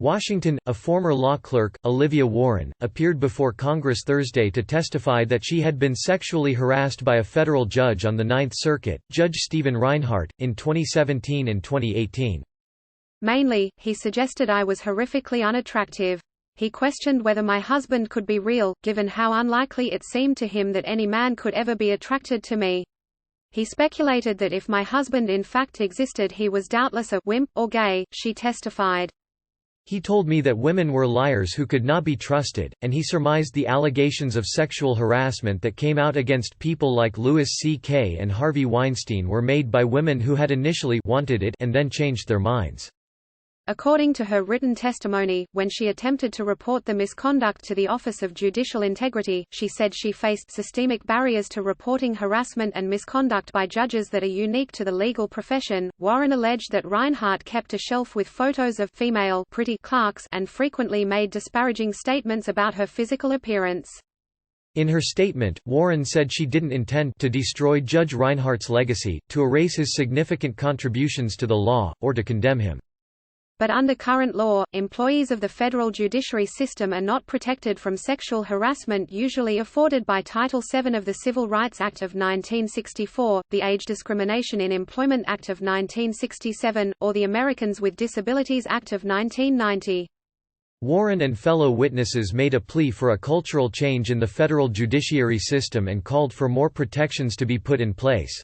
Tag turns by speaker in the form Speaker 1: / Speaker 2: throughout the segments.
Speaker 1: Washington, a former law clerk, Olivia Warren, appeared before Congress Thursday to testify that she had been sexually harassed by a federal judge on the Ninth Circuit, Judge Stephen Reinhardt, in 2017 and 2018.
Speaker 2: Mainly, he suggested I was horrifically unattractive. He questioned whether my husband could be real, given how unlikely it seemed to him that any man could ever be attracted to me. He speculated that if my husband in fact existed he was doubtless a wimp or gay, she testified.
Speaker 1: He told me that women were liars who could not be trusted, and he surmised the allegations of sexual harassment that came out against people like Louis C.K. and Harvey Weinstein were made by women who had initially wanted it and then changed their minds.
Speaker 2: According to her written testimony, when she attempted to report the misconduct to the Office of Judicial Integrity, she said she faced systemic barriers to reporting harassment and misconduct by judges that are unique to the legal profession. Warren alleged that Reinhardt kept a shelf with photos of female pretty clerks and frequently made disparaging statements about her physical appearance.
Speaker 1: In her statement, Warren said she didn't intend to destroy Judge Reinhardt's legacy, to erase his significant contributions to the law, or to condemn him.
Speaker 2: But under current law, employees of the federal judiciary system are not protected from sexual harassment usually afforded by Title VII of the Civil Rights Act of 1964, the Age Discrimination in Employment Act of 1967, or the Americans with Disabilities Act of 1990.
Speaker 1: Warren and fellow witnesses made a plea for a cultural change in the federal judiciary system and called for more protections to be put in place.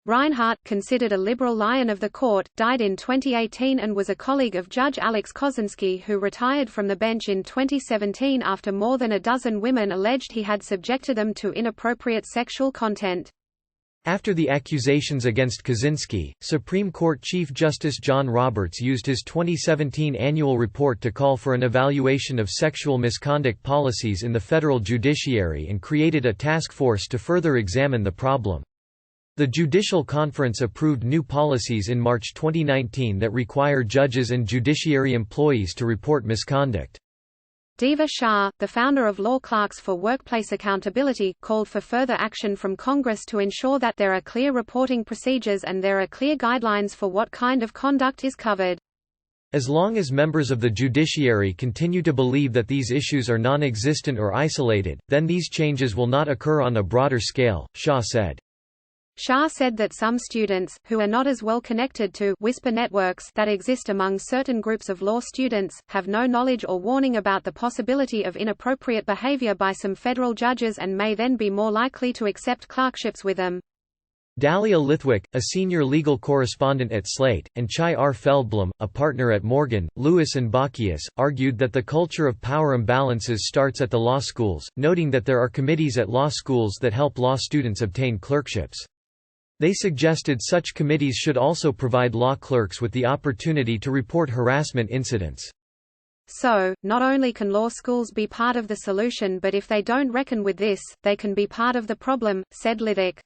Speaker 2: Reinhardt, considered a liberal lion of the court, died in 2018 and was a colleague of Judge Alex Kozinski, who retired from the bench in 2017 after more than a dozen women alleged he had subjected them to inappropriate sexual content.
Speaker 1: After the accusations against Kozinski, Supreme Court Chief Justice John Roberts used his 2017 annual report to call for an evaluation of sexual misconduct policies in the federal judiciary and created a task force to further examine the problem. The Judicial Conference approved new policies in March 2019 that require judges and judiciary employees to report misconduct.
Speaker 2: Deva Shah, the founder of Law Clerks for Workplace Accountability, called for further action from Congress to ensure that there are clear reporting procedures and there are clear guidelines for what kind of conduct is covered.
Speaker 1: As long as members of the judiciary continue to believe that these issues are non-existent or isolated, then these changes will not occur on a broader scale, Shah said.
Speaker 2: Shah said that some students, who are not as well connected to whisper networks that exist among certain groups of law students, have no knowledge or warning about the possibility of inappropriate behavior by some federal judges and may then be more likely to accept clerkships with them.
Speaker 1: Dahlia Lithwick, a senior legal correspondent at Slate, and Chai R. Feldblum, a partner at Morgan, Lewis & Bockius, argued that the culture of power imbalances starts at the law schools, noting that there are committees at law schools that help law students obtain clerkships. They suggested such committees should also provide law clerks with the opportunity to report harassment incidents.
Speaker 2: So, not only can law schools be part of the solution, but if they don't reckon with this, they can be part of the problem, said Lithwick.